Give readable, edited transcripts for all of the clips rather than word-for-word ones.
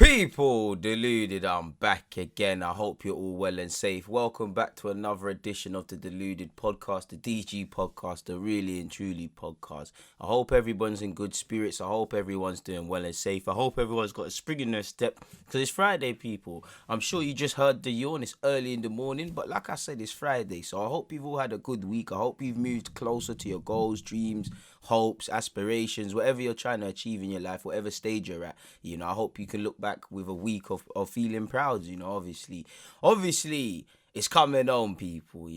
People deluded, I'm back again. I hope you're all well and safe. Welcome back to another edition of the Deluded Podcast, the DG Podcast, the Really and Truly Podcast. I hope everyone's in good spirits. I hope everyone's doing well and safe. I hope everyone's got a spring in their step because it's Friday, people. I'm sure you just heard the yawn. It's early in the morning, but like I said, it's Friday. So I hope you've all had a good week. I hope you've moved closer to your goals, dreams, hopes, aspirations, whatever you're trying to achieve in your life, whatever stage you're at. I hope you can look back with a week of feeling proud. Obviously it's coming home, people.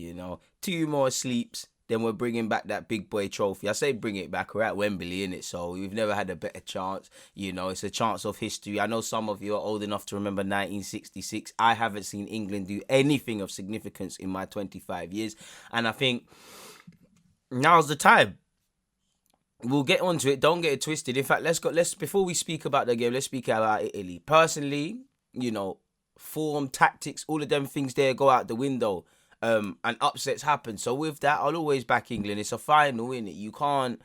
2 more sleeps, then we're bringing back that big boy trophy. I say bring it back, we're at Wembley, innit? So we've never had a better chance. It's a chance of history. I know some of you are old enough to remember 1966. I haven't seen England do anything of significance in my 25 years, and I think now's the time. We'll get onto it. Don't get it twisted. In fact, before we speak about the game, let's speak about Italy. Personally, form, tactics, all of them things there go out the window. And upsets happen. So with that, I'll always back England. It's a final, innit? You can't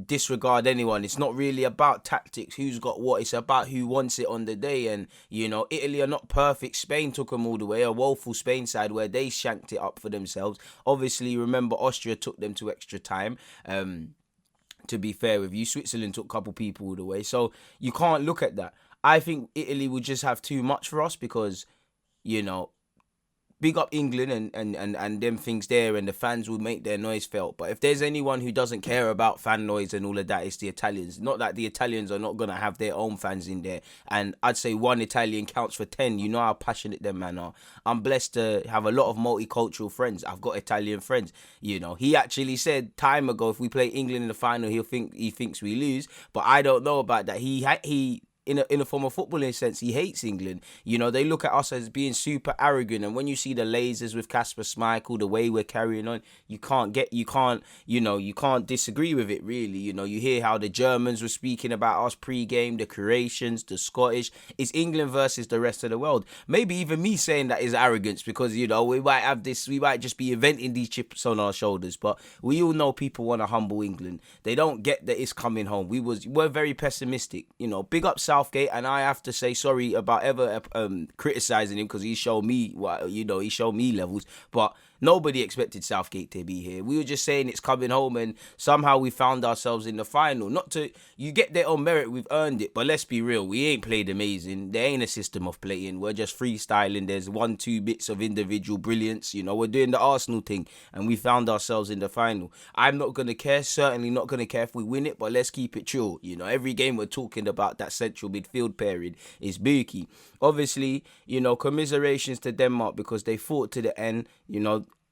disregard anyone. It's not really about tactics, who's got what. It's about who wants it on the day. And, Italy are not perfect. Spain took them all the way. A woeful Spain side where they shanked it up for themselves. Obviously, remember, Austria took them to extra time. To be fair with you, Switzerland took a couple people all the way. So you can't look at that. I think Italy would just have too much for us because, big up England and them things there, and the fans will make their noise felt. But if there's anyone who doesn't care about fan noise and all of that, it's the Italians. Not that the Italians are not going to have their own fans in there. And I'd say one Italian counts for 10. You know how passionate them man are. I'm blessed to have a lot of multicultural friends. I've got Italian friends. He actually said time ago, if we play England in the final, he thinks we lose. But I don't know about that. He in a form of footballing sense, he hates England. They look at us as being super arrogant, and when you see the lasers with Kasper Schmeichel, the way we're carrying on, you can't disagree with it, really. You hear how the Germans were speaking about us pre-game, the Croatians, the Scottish. It's England versus the rest of the world. Maybe even me saying that is arrogance because, we might just be inventing these chips on our shoulders, but we all know people want to humble England. They don't get that it's coming home. We're very pessimistic. Big up Southgate, and I have to say sorry about ever criticizing him because he showed me levels, but nobody expected Southgate to be here. We were just saying it's coming home, and somehow we found ourselves in the final. You get there on merit, we've earned it, but let's be real, we ain't played amazing. There ain't a system of playing. We're just freestyling. There's 1-2 bits of individual brilliance. We're doing the Arsenal thing, and we found ourselves in the final. I'm not going to care, certainly not going to care if we win it, but let's keep it true. Every game we're talking about that central midfield pairing is Buki. Obviously, commiserations to Denmark because they fought to the end.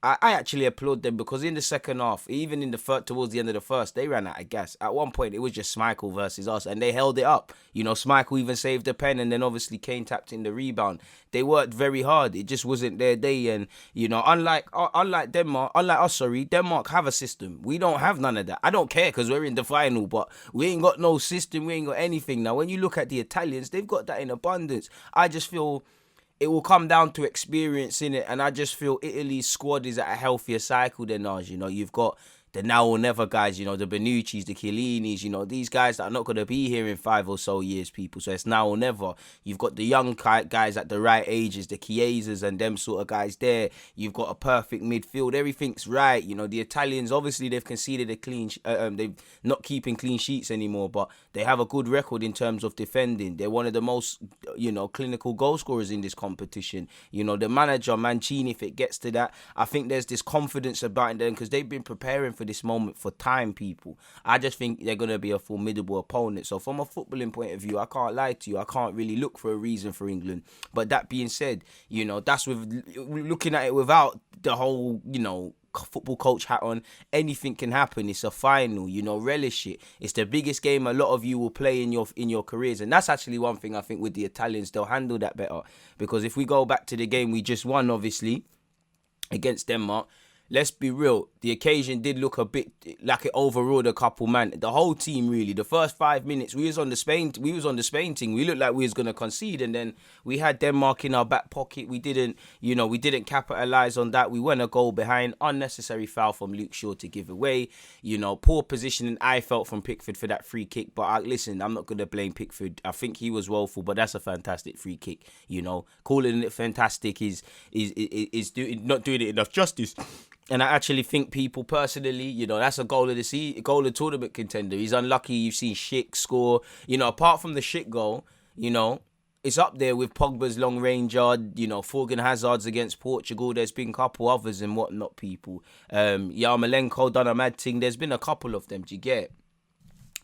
I actually applaud them because in the second half, even in the towards the end of the first, they ran out of gas. At one point, it was just Schmeichel versus us, and they held it up. Schmeichel even saved the pen, and then obviously Kane tapped in the rebound. They worked very hard. It just wasn't their day, and unlike us, Denmark have a system. We don't have none of that. I don't care because we're in the final, but we ain't got no system. We ain't got anything. Now, when you look at the Italians, they've got that in abundance. I just feel it will come down to experience in it, and I just feel Italy's squad is at a healthier cycle than ours. You've got the now or never guys, the Bonucci's, the Chiellinis, these guys that are not going to be here in 5 or so years, people. So it's now or never. You've got the young guys at the right ages, the Chiesas and them sort of guys there. You've got a perfect midfield. Everything's right. The Italians, obviously, they've conceded they're not keeping clean sheets anymore, but they have a good record in terms of defending. They're one of the most, clinical goal scorers in this competition. The manager, Mancini, if it gets to that, I think there's this confidence about them because they've been preparing for this moment for time, people. I just think they're going to be a formidable opponent. So from a footballing point of view, I can't lie to you. I can't really look for a reason for England. But that being said, that's with looking at it without the whole, football coach hat on. Anything can happen. It's a final, relish it. It's the biggest game a lot of you will play in your careers, and that's actually one thing I think with the Italians, they'll handle that better, because if we go back to the game we just won, obviously, against Denmark, let's be real, the occasion did look a bit like it overruled a couple man. The whole team really. The first 5 minutes we was on the Spain thing. We looked like we was gonna concede, and then we had Denmark in our back pocket. We didn't capitalize on that. We went a goal behind. Unnecessary foul from Luke Shaw to give away. Poor positioning I felt from Pickford for that free kick. But listen, I'm not gonna blame Pickford. I think he was woeful, but that's a fantastic free kick. Calling it fantastic is not doing it enough justice. And I actually think people personally, that's a goal of the goal of tournament contender. He's unlucky. You've seen Schick score. Apart from the Schick goal, it's up there with Pogba's long range yard. Thorgan Hazard's against Portugal. There's been a couple others and whatnot. People, Yarmolenko done a mad thing. There's been a couple of them. Do you get it?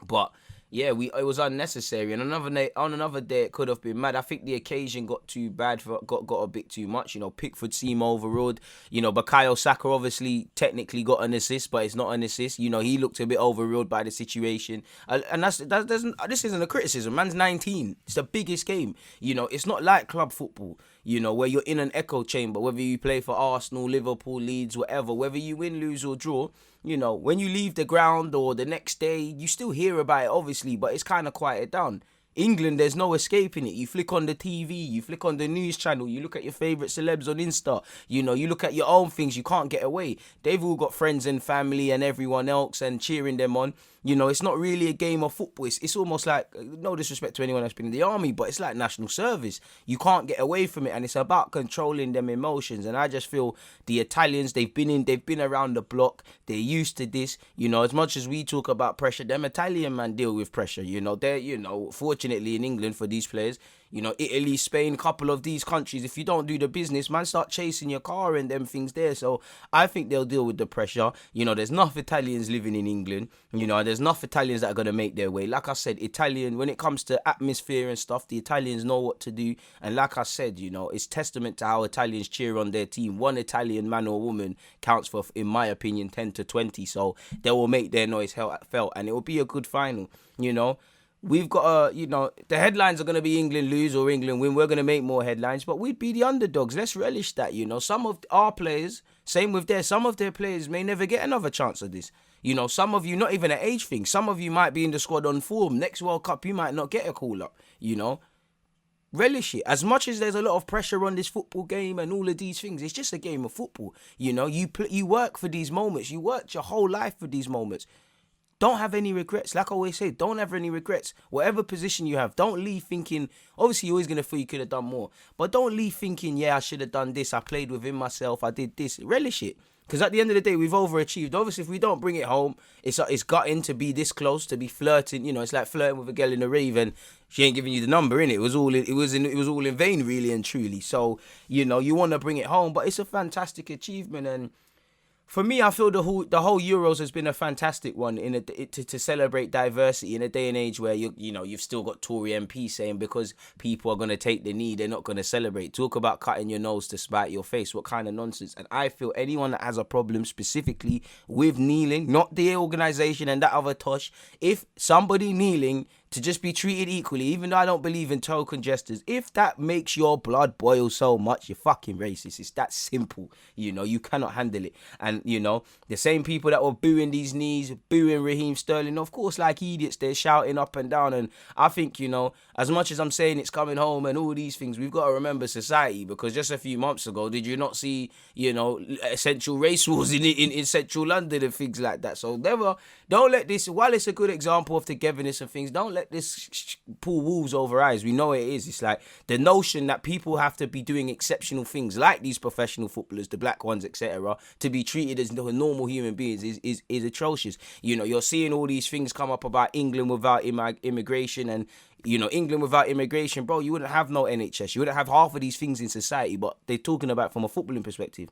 But yeah, it was unnecessary. And on another day, it could have been mad. I think the occasion got too bad, got a bit too much. Pickford seemed overruled. Bukayo Saka obviously technically got an assist, but it's not an assist. He looked a bit overruled by the situation. And this isn't a criticism. Man's 19. It's the biggest game. It's not like club football, where you're in an echo chamber, whether you play for Arsenal, Liverpool, Leeds, whatever, whether you win, lose or draw. When you leave the ground or the next day, you still hear about it, obviously, but it's kind of quieted down. England, there's no escaping it. You flick on the TV, you flick on the news channel, you look at your favourite celebs on Insta, you look at your own things, you can't get away. They've all got friends and family and everyone else and cheering them on. It's not really a game of football. It's almost like, no disrespect to anyone that's been in the army, but it's like national service. You can't get away from it, and it's about controlling them emotions. And I just feel the Italians, they've been around the block. They're used to this. As much as we talk about pressure, them Italian man deal with pressure. They're, fortunately in England for these players, Italy, Spain, couple of these countries, if you don't do the business, man, start chasing your car and them things there. So I think they'll deal with the pressure. There's enough Italians living in England. There's enough Italians that are going to make their way. Like I said, Italian, when it comes to atmosphere and stuff, the Italians know what to do. And like I said, it's testament to how Italians cheer on their team. One Italian man or woman counts for, in my opinion, 10 to 20. So they will make their noise felt, and it will be a good final, We've got the headlines are going to be England lose or England win. We're going to make more headlines, but we'd be the underdogs. Let's relish that, Some of our players, same with some of their players may never get another chance of this. Some of you, not even an age thing. Some of you might be in the squad on form. Next World Cup, you might not get a call up, Relish it. As much as there's a lot of pressure on this football game and all of these things, it's just a game of football. You work for these moments. You worked your whole life for these moments. Don't have any regrets. Like I always say, don't have any regrets. Whatever position you have, don't leave thinking, obviously you're always going to feel you could have done more, but don't leave thinking, I should have done this. I played within myself. I did this. Relish it. Because at the end of the day, we've overachieved. Obviously, if we don't bring it home, it's gutting to be this close, to be flirting. It's like flirting with a girl in a rave and she ain't giving you the number, innit? It was all in vain, really and truly. So, you want to bring it home, but it's a fantastic achievement. And for me, I feel the whole Euros has been a fantastic one to celebrate diversity in a day and age where you've still got Tory MPs saying because people are going to take the knee, they're not going to celebrate. Talk about cutting your nose to spite your face. What kind of nonsense? And I feel anyone that has a problem specifically with kneeling, not the organisation and that other tosh, if somebody kneeling to just be treated equally, even though I don't believe in token gestures, if that makes your blood boil so much, you're fucking racist. It's that simple. You cannot handle it. And, the same people that were booing these knees, booing Raheem Sterling, of course, like idiots, they're shouting up and down. And I think, as much as I'm saying it's coming home and all these things, we've got to remember society, because just a few months ago, did you not see, essential race wars in central London and things like that? So don't let this, while it's a good example of togetherness and things, don't let this pull wolves over eyes. We know it is. It's like the notion that people have to be doing exceptional things like these professional footballers, the black ones, etc., to be treated as normal human beings is atrocious. You're seeing all these things come up about England without immigration and England without immigration, bro, you wouldn't have no NHS. You wouldn't have half of these things in society, but they're talking about from a footballing perspective.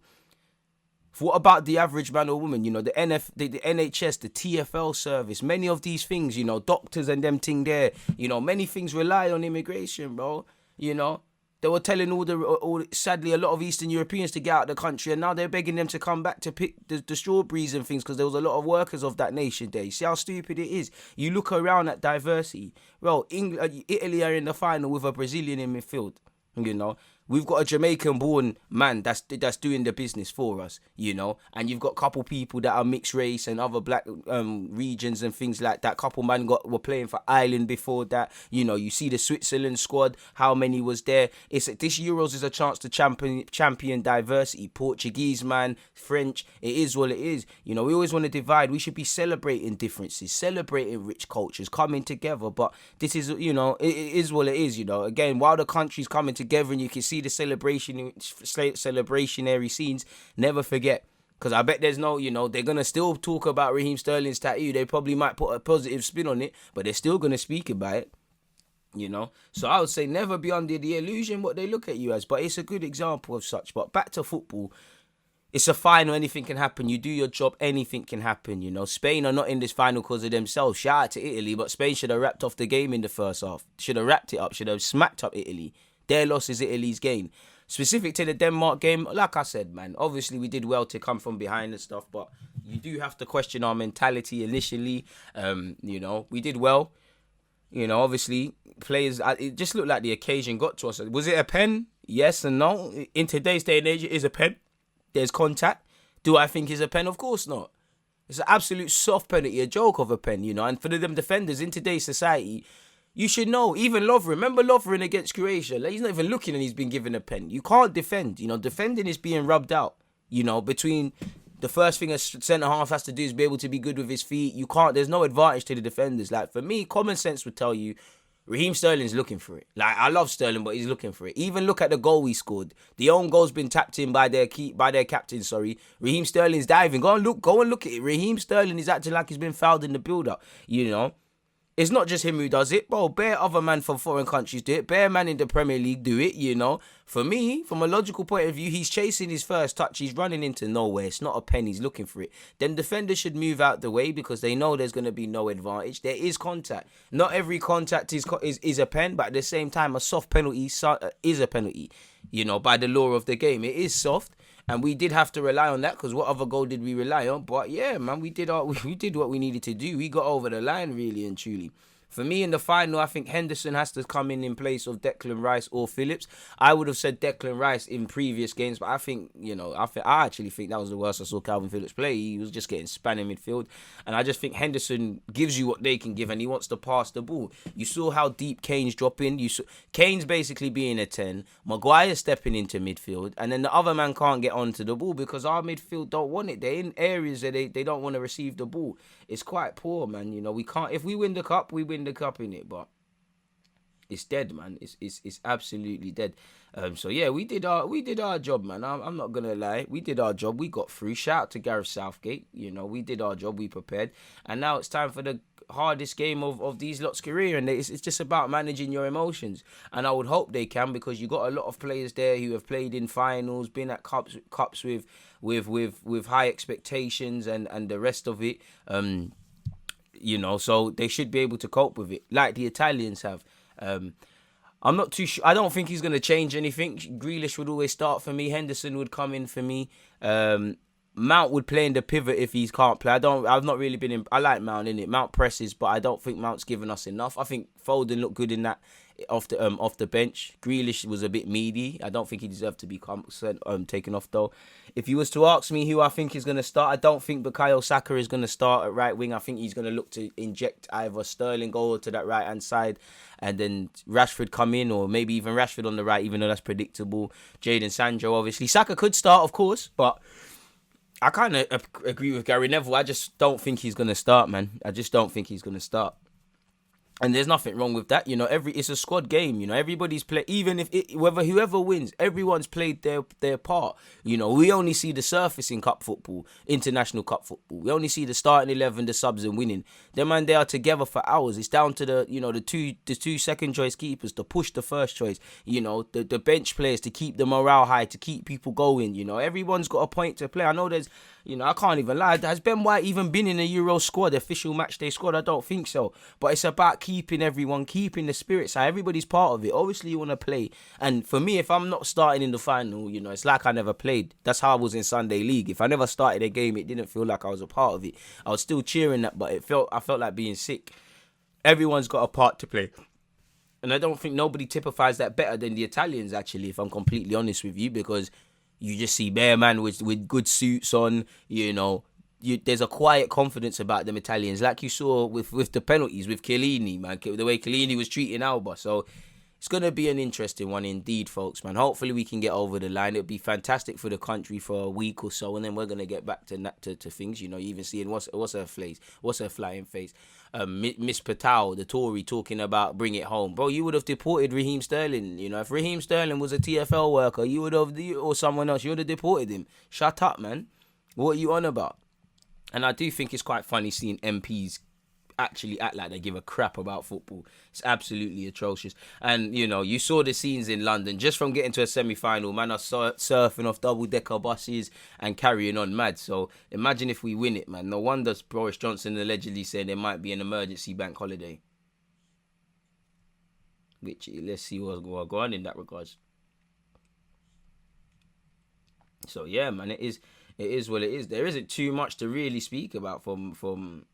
What about the average man or woman? The NHS, the TFL service, many of these things, doctors and them thing there, many things rely on immigration, bro. They were telling sadly, a lot of Eastern Europeans to get out of the country, and now they're begging them to come back to pick the strawberries and things because there was a lot of workers of that nation there. You see how stupid it is? You look around at diversity. Bro, Italy are in the final with a Brazilian in midfield. You know, we've got a Jamaican-born man that's doing the business for us. You know, and you've got a couple people that are mixed race and other black regions and things like that. Couple man were playing for Ireland before that. You know, you see the Switzerland squad. How many was there? This Euros is a chance to champion diversity. Portuguese man, French. It is what it is. You know, we always want to divide. We should be celebrating differences, celebrating rich cultures, coming together. But this is, you know, it is what it is. You know, again, while the country's coming together and you can see the celebrationary scenes, never forget. Because I bet there's no, you know, they're going to still talk about Raheem Sterling's tattoo. They probably might put a positive spin on it, but they're still going to speak about it. You know, so I would say never be under the illusion what they look at you as. But it's a good example of such. But back to football. It's a final, anything can happen. You do your job, anything can happen, you know. Spain are not in this final because of themselves. Shout out to Italy, but Spain should have wrapped off the game in the first half. Should have wrapped it up, should have smacked up Italy. Their loss is Italy's gain. Specific to the Denmark game, like I said, man, obviously we did well to come from behind and stuff, but you do have to question our mentality initially. You know, we did well. You know, obviously, players, it just looked like the occasion got to us. Was it a pen? Yes and no. In today's day and age, it is a pen. There's contact. Do I think it's a pen? Of course not. It's an absolute soft penalty, a joke of a pen, you know. And for them defenders in today's society, you should know. Even Lovren, remember Lovren against Croatia? Like, he's not even looking and he's been given a pen. You can't defend. You know, defending is being rubbed out. You know, between the first thing a centre half has to do is be able to be good with his feet. You can't. There's no advantage to the defenders. Like, for me, common sense would tell you, Raheem Sterling's looking for it. Like, I love Sterling, but he's looking for it. Even look at the goal he scored. The own goal's been tapped in by their captain. Raheem Sterling's diving. Go and look at it. Raheem Sterling is acting like he's been fouled in the build-up. You know, it's not just him who does it, bro. Bare other man from foreign countries do it. Bare man in the Premier League do it. You know, for me, from a logical point of view, he's chasing his first touch. He's running into nowhere. It's not a pen. He's looking for it. Then defenders should move out the way because they know there's going to be no advantage. There is contact. Not every contact is a pen, but at the same time, a soft penalty is a penalty. You know, by the law of the game, it is soft. And we did have to rely on that because what other goal did we rely on? But yeah, man, we did what we needed to do. We got over the line, really and truly. For me, in the final, I think Henderson has to come in place of Declan Rice or Phillips. I would have said Declan Rice in previous games, but I think, you know, I actually think that was the worst I saw Calvin Phillips play. He was just getting spun in midfield. And I just think Henderson gives you what they can give, and he wants to pass the ball. You saw how deep Kane's dropping. Kane's basically being a 10. Maguire stepping into midfield. And then the other man can't get onto the ball because our midfield don't want it. They're in areas that they don't want to receive the ball. It's quite poor, man. You know, we can't. If we win the cup, we win the cup in it, but it's dead, man. It's absolutely dead. So yeah, we did our job, man. I'm not gonna lie, we did our job. We got through. Shout out to Gareth Southgate. You know, we did our job. We prepared, and now it's time for the hardest game of these lot's career, and it's just about managing your emotions. And I would hope they can, because you got a lot of players there who have played in finals, been at cups with high expectations and the rest of it. You know, so they should be able to cope with it, like the Italians have. I'm not too sure. I don't think he's going to change anything. Grealish would always start for me. Henderson would come in for me. Mount would play in the pivot if he can't play. I've not really been in. I like Mount, innit? Mount presses, but I don't think Mount's given us enough. I think Foden looked good in that off the bench. Grealish was a bit meaty. I don't think he deserved to be taken off though. If you was to ask me who I think is going to start, I don't think Bukayo Saka is going to start at right wing. I think he's going to look to inject either Sterling over to that right hand side, and then Rashford come in, or maybe even Rashford on the right, even though that's predictable. Jadon Sancho, obviously. Saka could start, of course, but I kind of agree with Gary Neville. I just don't think he's going to start, man. I just don't think he's going to start. And there's nothing wrong with that, you know. It's a squad game, you know. Everybody's played, even if whoever wins, everyone's played their part. You know, we only see the surface in cup football, international cup football. We only see the starting 11, the subs, and winning. Them man, they are together for hours. It's down to the two second choice keepers to push the first choice. You know, the bench players to keep the morale high, to keep people going. You know, everyone's got a point to play. I know there's. You know, I can't even lie. Has Ben White even been in a Euro squad, official matchday squad? I don't think so. But it's about keeping the spirits high. Everybody's part of it. Obviously, you want to play. And for me, if I'm not starting in the final, you know, it's like I never played. That's how I was in Sunday League. If I never started a game, it didn't feel like I was a part of it. I was still cheering that, but I felt like being sick. Everyone's got a part to play. And I don't think nobody typifies that better than the Italians, actually, if I'm completely honest with you, because you just see bare man with good suits on, there's a quiet confidence about them Italians, like you saw with the penalties with Chiellini, man, the way Chiellini was treating Alba. So it's going to be an interesting one indeed, folks, man. Hopefully we can get over the line. It'll be fantastic for the country for a week or so, and then we're going to get back to things. You even seeing what's her face, what's her flying face. Miss Patel, the Tory, talking about bring it home. Bro, you would have deported Raheem Sterling. If Raheem Sterling was a TFL worker, you would have, or someone else, you would have deported him. Shut up, man. What are you on about? And I do think it's quite funny seeing MPs actually act like they give a crap about football. It's absolutely atrocious. And you saw the scenes in London just from getting to a semi-final. Man are surfing off double-decker buses and carrying on mad. So imagine if we win it, man. No wonder Boris Johnson allegedly said there might be an emergency bank holiday, which let's see what's going on in that regards. So yeah, man, it is what it is. There isn't too much to really speak about from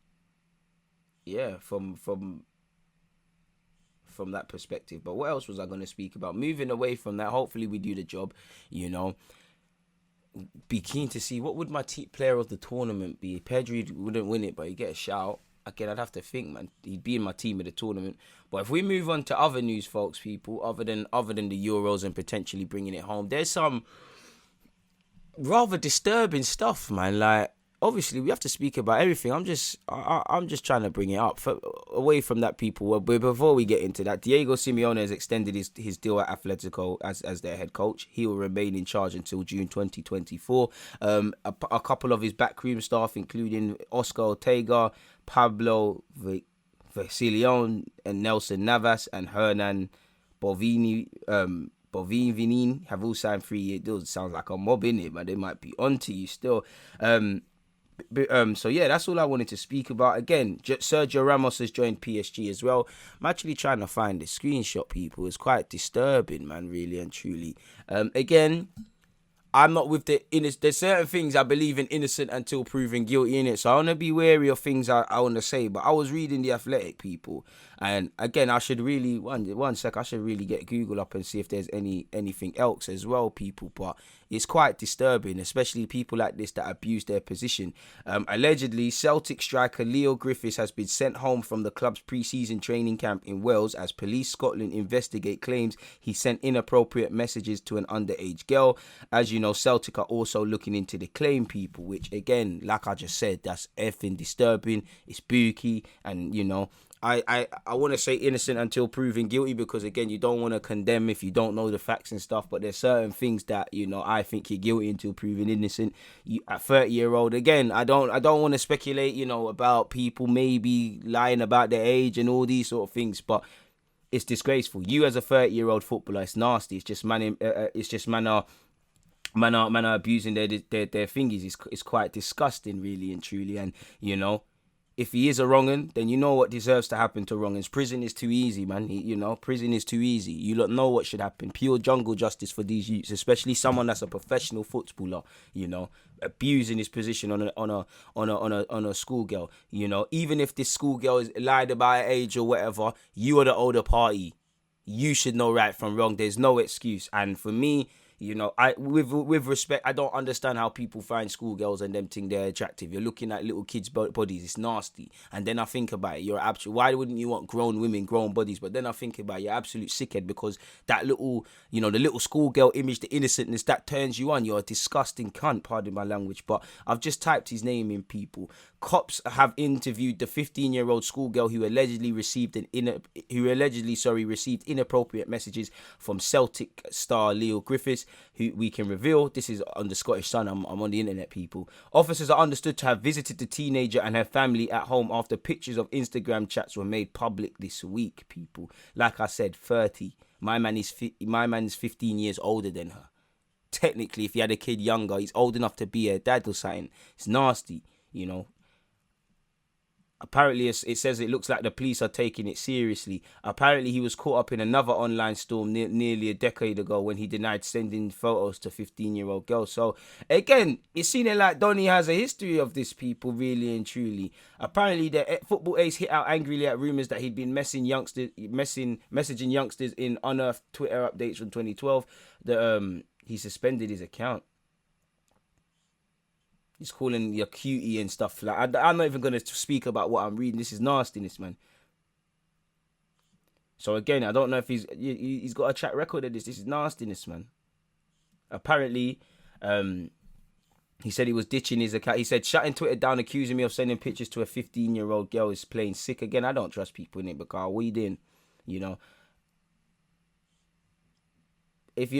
that perspective. But what else was I going to speak about? Moving away from that, hopefully we do the job. Be keen to see what would my player of the tournament be. Pedri wouldn't win it, but he'd get a shout. Again, I'd have to think, man. He'd be in my team of the tournament. But if we move on to other news, folks, people, other than the Euros and potentially bringing it home, there's some rather disturbing stuff, man. Like, obviously, we have to speak about everything. I'm just trying to bring it up away from that, people. But before we get into that, Diego Simeone has extended his deal at Atletico as their head coach. He will remain in charge until June 2024. A couple of his backroom staff, including Oscar Ortega, Pablo Vasilion, and Nelson Navas, and Hernan Bovini, have all signed 3-year deals. Sounds like a mob, innit, but they might be onto you still. So yeah, that's all I wanted to speak about. Again, Sergio Ramos has joined PSG as well. I'm actually trying to find the screenshot, people. It's quite disturbing, man, really and truly. Again, I'm not with the innocent. There's certain things I believe in innocent until proven guilty in it. So I want to be wary of things I want to say. But I was reading The Athletic, people. And again, I should really, one sec, I should really get Google up and see if there's anything else as well, people. But it's quite disturbing, especially people like this that abuse their position. Allegedly, Celtic striker Leigh Griffiths has been sent home from the club's pre-season training camp in Wales as Police Scotland investigate claims he sent inappropriate messages to an underage girl. As you know, Celtic are also looking into the claim, people, which again, like I just said, that's effing disturbing. It's spooky, and I want to say innocent until proven guilty, because again, you don't want to condemn if you don't know the facts and stuff, but there's certain things that I think you're guilty until proven innocent. At 30-year-old, again, I don't want to speculate about people maybe lying about their age and all these sort of things, but it's disgraceful. You as a 30-year-old footballer, it's nasty. It's just man are abusing their thingies. It's quite disgusting, really and truly. And if he is a wrong'un, then you know what deserves to happen to wrong'uns. Prison is too easy, man. Prison is too easy. You lot know what should happen. Pure jungle justice for these youths, especially someone that's a professional footballer. Abusing his position on a schoolgirl. Even if this schoolgirl is lied about her age or whatever, you are the older party. You should know right from wrong. There's no excuse. And for me, I with respect, I don't understand how people find schoolgirls and them think they're attractive. You're looking at little kids' bodies, it's nasty. And then I think about it, why wouldn't you want grown women, grown bodies? But then I think about it, you're absolute sickhead, because that little, the little schoolgirl image, the innocentness, that turns you on. You're a disgusting cunt, pardon my language. But I've just typed his name in, people. Cops have interviewed the 15-year-old schoolgirl who allegedly received inappropriate messages from Celtic star Leigh Griffiths, who we can reveal. This is on the Scottish Sun. I'm on the internet, people. Officers are understood to have visited the teenager and her family at home after pictures of Instagram chats were made public this week, people. Like I said, 30. My man is 15 years older than her. Technically, if he had a kid younger, he's old enough to be her dad or something. It's nasty, Apparently, it says it looks like the police are taking it seriously. Apparently, he was caught up in another online storm nearly a decade ago when he denied sending photos to 15-year-old girls. So, again, it's seeming like Donny has a history of this, people, really and truly. Apparently, the football ace hit out angrily at rumours that he'd been messaging youngsters in unearthed Twitter updates from 2012. He suspended his account. He's calling you cutie and stuff. Like I'm not even going to speak about what I'm reading. This is nastiness, man. So again, I don't know if he's got a track record of this. This is nastiness, man. Apparently, he said he was ditching his account. He said, shutting Twitter down, accusing me of sending pictures to a 15-year-old girl is playing sick. Again, I don't trust people in it because we didn't, you know. If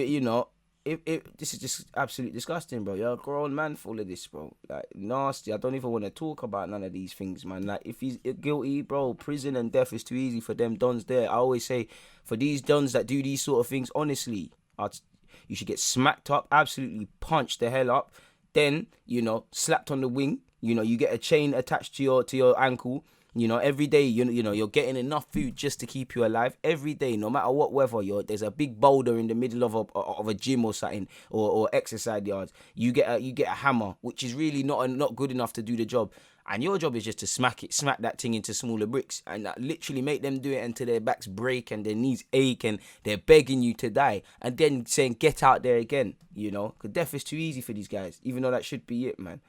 this is just absolutely disgusting, bro. You're a grown man full of this, bro. Like, nasty. I don't even want to talk about none of these things, man. Like, if he's guilty, bro, prison and death is too easy for them dons there. I always say, for these dons that do these sort of things, honestly, you should get smacked up, absolutely punched the hell up. Then, slapped on the wing. You get a chain attached to your ankle. Every day, you're getting enough food just to keep you alive. Every day, no matter what weather, there's a big boulder in the middle of a gym or something, or exercise yards. You get a hammer, which is really not good enough to do the job. And your job is just to smack that thing into smaller bricks, and literally make them do it until their backs break and their knees ache and they're begging you to die, and then saying get out there again. Because death is too easy for these guys, even though that should be it, man.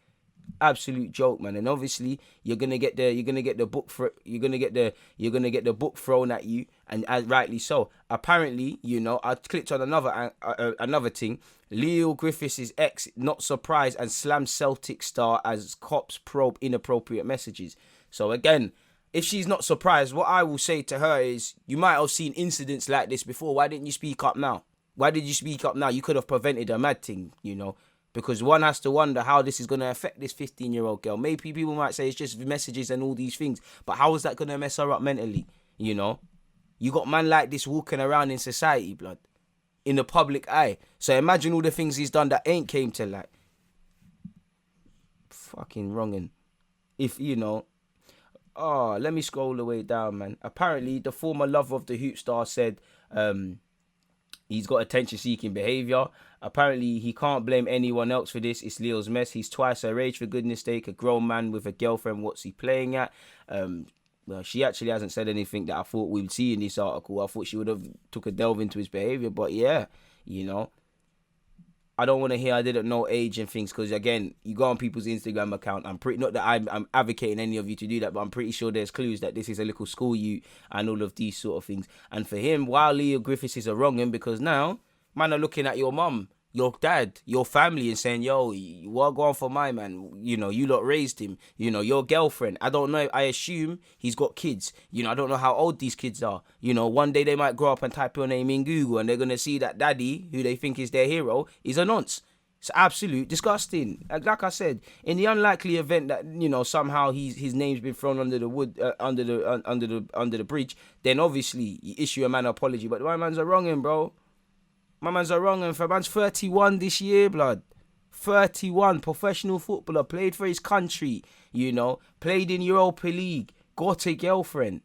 Absolute joke, man. And obviously you're gonna get the book thrown at you, and as rightly so. Apparently, I clicked on another thing. Leigh Griffiths' ex not surprised and slammed Celtic star as cops probe inappropriate messages. So again, if she's not surprised, what I will say to her is, you might have seen incidents like this before. Why didn't you speak up now? Why did you speak up now? You could have prevented a mad thing, Because one has to wonder how this is going to affect this 15-year-old girl. Maybe people might say it's just messages and all these things, but how is that going to mess her up mentally? You got man like this walking around in society, blood, in the public eye. So imagine all the things he's done that ain't came to light. Fucking wronging. If, let me scroll the way down, man. Apparently, the former lover of the hoop star said, he's got attention-seeking behaviour. Apparently, he can't blame anyone else for this. It's Leo's mess. He's twice her age, for goodness sake. A grown man with a girlfriend. What's he playing at? Well, she actually hasn't said anything that I thought we would see in this article. I thought she would have took a delve into his behaviour. But yeah, I don't want to hear I didn't know age and things, because again, you go on people's Instagram account. Not that I'm advocating any of you to do that, but I'm pretty sure there's clues that this is a little school you and all of these sort of things. And for him, while Leigh Griffiths is a wronging, because now man are looking at your mum, your dad, your family, and saying, yo, what go on for my man? You lot raised him. Your girlfriend. I don't know. I assume he's got kids. I don't know how old these kids are. One day they might grow up and type your name in Google and they're going to see that daddy, who they think is their hero, is a nonce. It's absolute disgusting. Like I said, in the unlikely event that somehow his name's been thrown under the wood, under the bridge, then obviously you issue a man an apology. But my man's a wronging, bro. My man's a wronging. For man's 31 this year, blood. 31, professional footballer, played for his country. Played in Europa League, got a girlfriend.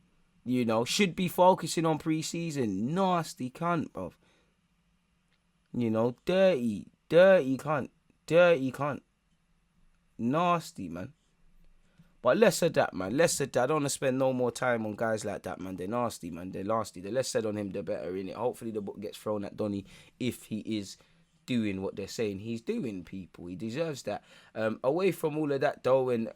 Should be focusing on pre-season. Nasty cunt, bro. Dirty cunt. Nasty, man. But less of that, man. Less of that. I don't want to spend no more time on guys like that, man. They're nasty, man. They're nasty. The less said on him, the better, innit? Hopefully the book gets thrown at Donny if he is doing what they're saying he's doing, people. He deserves that. Away from all of that, though, and,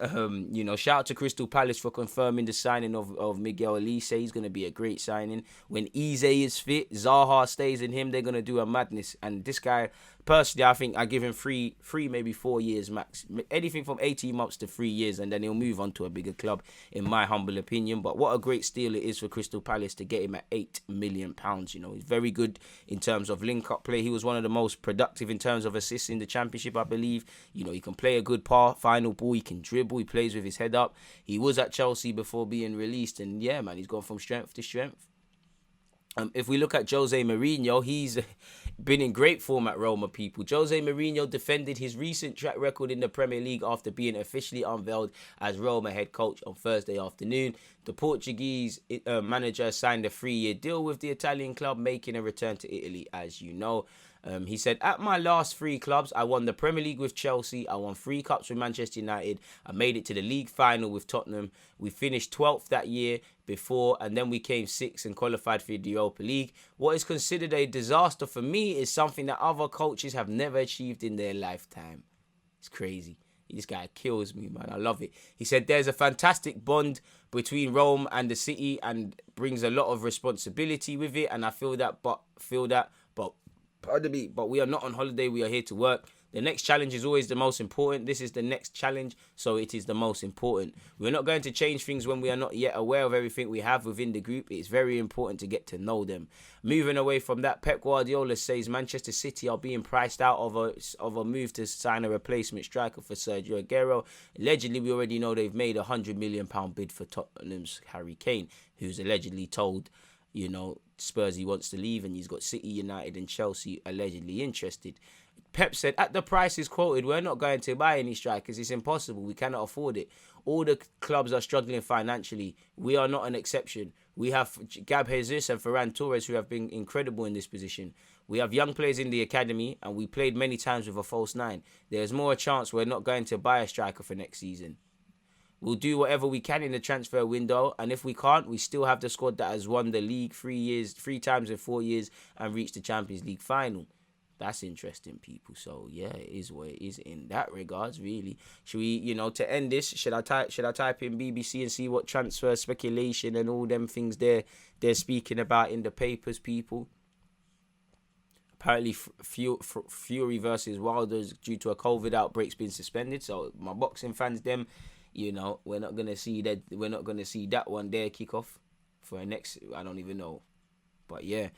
shout out to Crystal Palace for confirming the signing of Miguel Elise. He's going to be a great signing. When Eze is fit, Zaha stays in him, they're going to do a madness. And this guy, personally, I think I give him three, maybe 4 years max. Anything from 18 months to 3 years, and then he'll move on to a bigger club, in my humble opinion. But what a great steal it is for Crystal Palace to get him at £8 million. He's very good in terms of link-up play. He was one of the most productive in terms of assists in the Championship, I believe. He can play a good final ball. He can dribble. He plays with his head up. He was at Chelsea before being released, and yeah, man, he's gone from strength to strength. If we look at Jose Mourinho, he's been in great form at Roma, people. Jose Mourinho defended his recent track record in the Premier League after being officially unveiled as Roma head coach on Thursday afternoon. The Portuguese manager signed a 3-year deal with the Italian club, making a return to Italy, as you know. He said, at my last 3 clubs, I won the Premier League with Chelsea, I won 3 cups with Manchester United, I made it to the league final with Tottenham, we finished 12th that year before, and then we came 6th and qualified for the Europa League. What is considered a disaster for me is something that other coaches have never achieved in their lifetime. It's crazy. This guy kills me, man. I love it. He said there's a fantastic bond between Rome and the city and brings a lot of responsibility with it, and I feel that, but pardon me, but we are not on holiday, we are here to work. The next challenge is always the most important. This is the next challenge, so it is the most important. We're not going to change things when we are not yet aware of everything we have within the group. It's very important to get to know them. Moving away from that, Pep Guardiola says Manchester City are being priced out of a move to sign a replacement striker for Sergio Aguero. Allegedly, we already know they've made a £100 million bid for Tottenham's Harry Kane, who's allegedly told, Spurs he wants to leave, and he's got City, United and Chelsea allegedly interested. Pep said, at the prices quoted, we're not going to buy any strikers. It's impossible. We cannot afford it. All the clubs are struggling financially. We are not an exception. We have Gab Jesus and Ferran Torres who have been incredible in this position. We have young players in the academy, and we played many times with a false 9. There's more a chance we're not going to buy a striker for next season. We'll do whatever we can in the transfer window, and if we can't, we still have the squad that has won the league 3 times in 4 years and reached the Champions League final. That's interesting, people. So yeah, it is what it is in that regards, really. Should we, to end this, should I type in BBC and see what transfer speculation and all them things they're speaking about in the papers, people? Apparently, Fury versus Wilder's due to a COVID outbreak's been suspended. So my boxing fans, them. We're not gonna see that. We're not gonna see that one there kick off for a next. I don't even know, but yeah.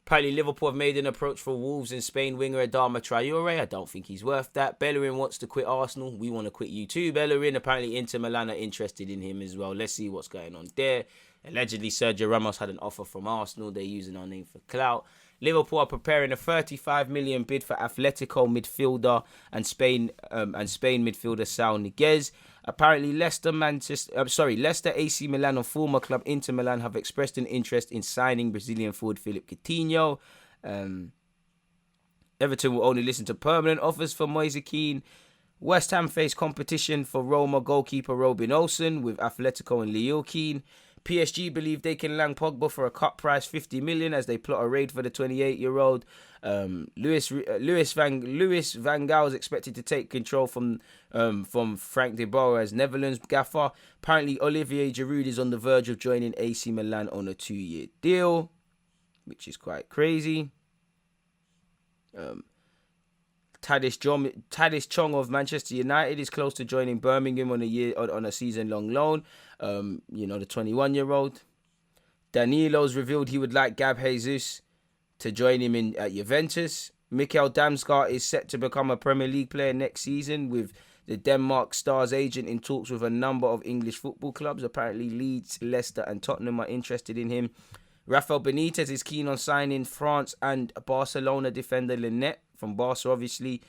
Apparently, Liverpool have made an approach for Wolves in Spain winger Adama Traore. I don't think he's worth that. Bellerin wants to quit Arsenal. We want to quit you too, Bellerin. Apparently, Inter Milan are interested in him as well. Let's see what's going on there. Allegedly, Sergio Ramos had an offer from Arsenal. They're using our name for clout. Liverpool are preparing a 35 million bid for Atletico midfielder and Spain midfielder Saul Niguez. Apparently, Leicester, AC Milan and former club Inter Milan have expressed an interest in signing Brazilian forward Philippe Coutinho. Everton will only listen to permanent offers for Moise Kean. West Ham face competition for Roma goalkeeper Robin Olsen with Atletico and Leo Keane. PSG believe they can land Pogba for a cut price 50 million as they plot a raid for the 28-year-old. Louis van Gaal is expected to take control from Frank de Boer as Netherlands gaffer. Apparently, Olivier Giroud is on the verge of joining AC Milan on a 2-year deal, which is quite crazy. Tadish Chong of Manchester United is close to joining Birmingham on a season-long loan. The 21-year-old. Danilo's revealed he would like Gab Jesus to join him at Juventus. Mikkel Damsgaard is set to become a Premier League player next season, with the Denmark Stars agent in talks with a number of English football clubs. Apparently, Leeds, Leicester and Tottenham are interested in him. Rafael Benitez is keen on signing France and Barcelona defender Lynette from Barca, obviously.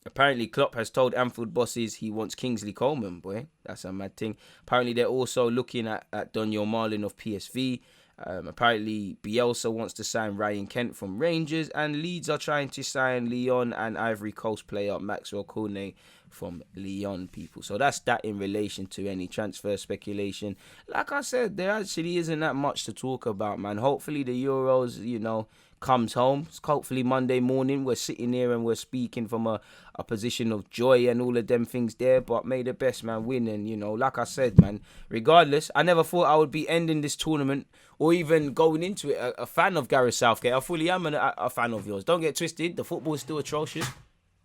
Apparently, Klopp has told Anfield bosses he wants Kingsley Coleman. Boy, that's a mad thing. Apparently, they're also looking at Daniel Marlin of PSV. Apparently, Bielsa wants to sign Ryan Kent from Rangers, and Leeds are trying to sign Lyon and Ivory Coast player Maxwell Cornet from Lyon, people. So that's that in relation to any transfer speculation. Like I said, there actually isn't that much to talk about, man. Hopefully the Euros, comes home. Hopefully Monday morning we're sitting here and we're speaking from a position of joy and all of them things there, but may the best man win. And like I said, man, regardless, I never thought I would be ending this tournament or even going into it a fan of Gareth Southgate. I fully am a fan of yours. Don't get twisted, the football is still atrocious.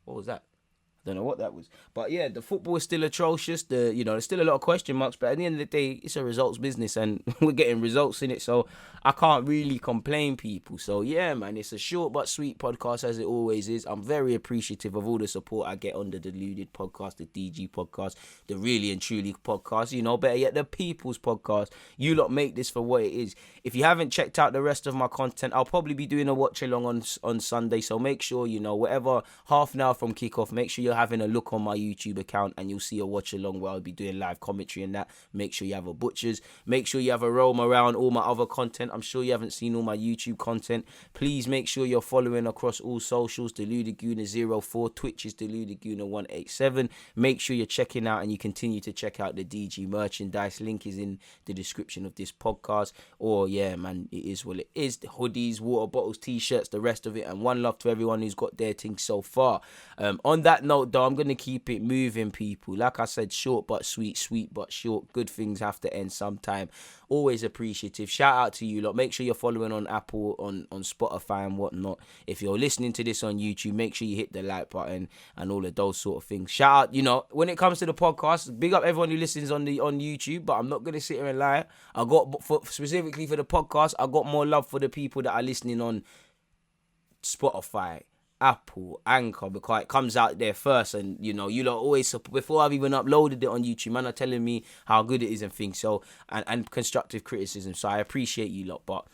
What was that? Don't know what that was. But yeah, the football is still atrocious. There's still a lot of question marks, but at the end of the day, it's a results business and we're getting results in it. So I can't really complain, people. So yeah, man, it's a short but sweet podcast as it always is. I'm very appreciative of all the support I get on the Deluded podcast, the DG podcast, the Really and Truly podcast, better yet, the People's podcast. You lot make this for what it is. If you haven't checked out the rest of my content, I'll probably be doing a watch along on Sunday. So make sure, whatever, half an hour from kickoff, make sure you're having a look on my YouTube account and you'll see a watch along where I'll be doing live commentary and that. Make sure you have a Butchers. Make sure you have a roam around all my other content. I'm sure you haven't seen all my YouTube content. Please make sure you're following across all socials. DeludedGuna04. Twitch is DeludedGuna187. Make sure you're checking out and you continue to check out the DG merchandise. Link is in the description of this podcast. Or yeah, man, it is what it is. The hoodies, water bottles, t-shirts, the rest of it. And one love to everyone who's got their things so far. On that note, though, I'm going to keep it moving, people. Like I said, short but sweet, sweet but short. Good things have to end sometime. Always appreciative. Shout out to you lot. Make sure you're following on Apple, on Spotify and whatnot. If you're listening to this on YouTube, make sure you hit the like button and all of those sort of things. Shout out, when it comes to the podcast, big up everyone who listens on YouTube, but I'm not going to sit here and lie. Specifically for the podcast, I got more love for the people that are listening on Spotify, Apple, Anchor, because it comes out there first, and you lot always, before I've even uploaded it on YouTube, man, are telling me how good it is and things, so and constructive criticism, so I appreciate you lot. But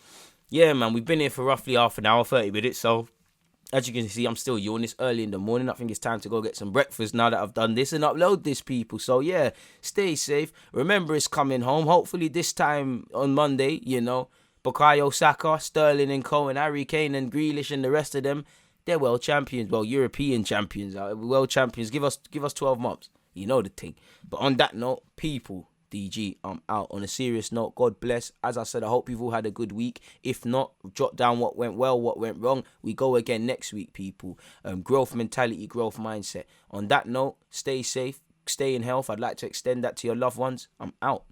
yeah, man, we've been here for roughly half an hour, 30 minutes, so as you can see, I'm still yawning. It's early in the morning. I think it's time to go get some breakfast now that I've done this and upload this, people. So yeah, stay safe. Remember, it's coming home, hopefully this time on Monday. Bukayo Saka, Sterling and Cohen, Harry Kane and Grealish and the rest of them, they're world champions. Well, European champions, world champions. Give us 12 months. You know the thing. But on that note, people, DG, I'm out. On a serious note, God bless. As I said, I hope you've all had a good week. If not, jot down what went well, what went wrong. We go again next week, people. Growth mentality, growth mindset. On that note, stay safe, stay in health. I'd like to extend that to your loved ones. I'm out.